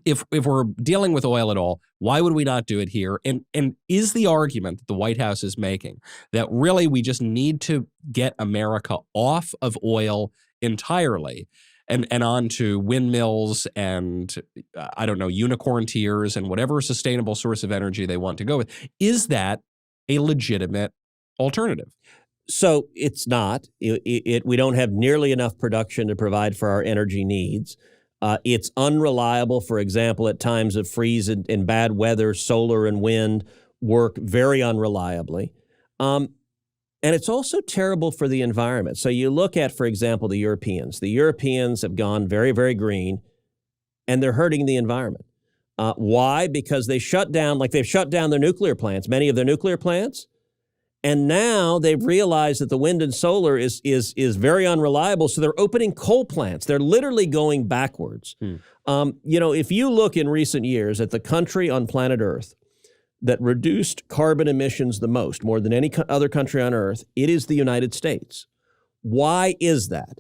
if we're dealing with oil at all, why would we not do it here? And is the argument that the White House is making that really we just need to get America off of oil entirely and onto windmills and, I don't know, unicorn tiers and whatever sustainable source of energy they want to go with? Is that a legitimate alternative? So it's not. We don't have nearly enough production to provide for our energy needs. It's unreliable. For example, at times of freeze and bad weather, solar and wind work very unreliably. And it's also terrible for the environment. So you look at, for example, the Europeans. The Europeans have gone very, very green, and they're hurting the environment. Why? Because they've shut down their nuclear plants, many of their nuclear plants. And now they've realized that the wind and solar is very unreliable, so they're opening coal plants. They're literally going backwards. If you look in recent years at the country on planet Earth that reduced carbon emissions the most, more than any other country on Earth, it is the United States. Why is that?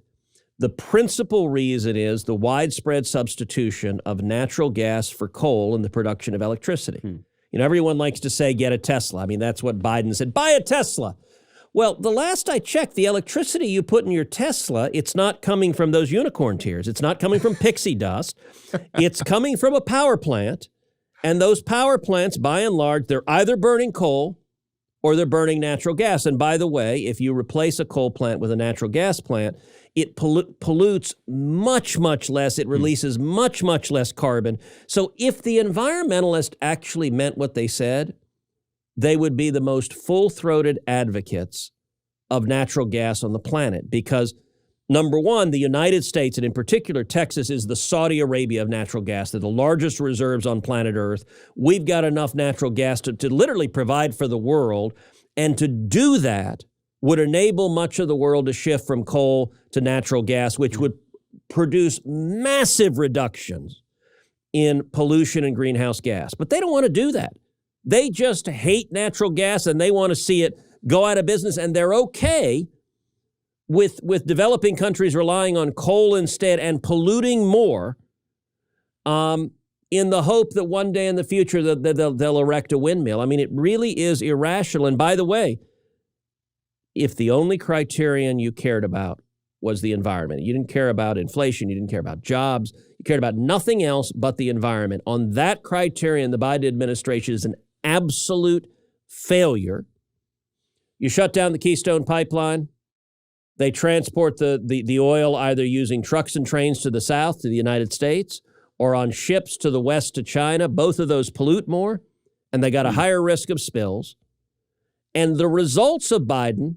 The principal reason is the widespread substitution of natural gas for coal in the production of electricity. Everyone likes to say, get a Tesla. I mean, that's what Biden said, buy a Tesla. Well, the last I checked, the electricity you put in your Tesla, it's not coming from those unicorn tears. It's not coming from pixie dust. It's coming from a power plant. And those power plants, by and large, they're either burning coal or they're burning natural gas. And by the way, if you replace a coal plant with a natural gas plant, it pollutes much, much less. It releases much, much less carbon. So if the environmentalists actually meant what they said, they would be the most full-throated advocates of natural gas on the planet. Because, number one, the United States, and in particular Texas, is the Saudi Arabia of natural gas. They're the largest reserves on planet Earth. We've got enough natural gas to literally provide for the world. And to do that would enable much of the world to shift from coal to natural gas, which would produce massive reductions in pollution and greenhouse gas. But they don't want to do that. They just hate natural gas and they want to see it go out of business. And they're okay with developing countries relying on coal instead and polluting more in the hope that one day in the future that they'll erect a windmill. I mean, it really is irrational. And by the way, if the only criterion you cared about was the environment, you didn't care about inflation, you didn't care about jobs, you cared about nothing else but the environment, on that criterion, the Biden administration is an absolute failure. You shut down the Keystone Pipeline. They transport the oil either using trucks and trains to the south, to the United States, or on ships to the west to China. Both of those pollute more, and they got a higher risk of spills. And the results of Biden,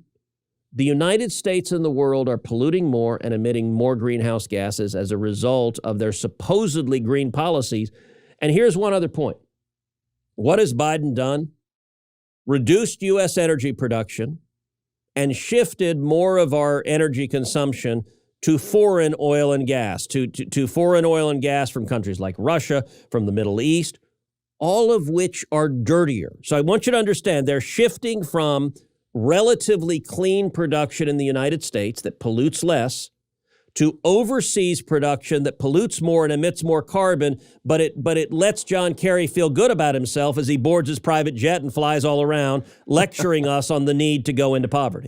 the United States and the world are polluting more and emitting more greenhouse gases as a result of their supposedly green policies. And here's one other point. What has Biden done? Reduced U.S. energy production and shifted more of our energy consumption to foreign oil and gas, to foreign oil and gas from countries like Russia, from the Middle East, all of which are dirtier. So I want you to understand they're shifting from relatively clean production in the United States that pollutes less to overseas production that pollutes more and emits more carbon, but it lets John Kerry feel good about himself as he boards his private jet and flies all around lecturing us on the need to go into poverty.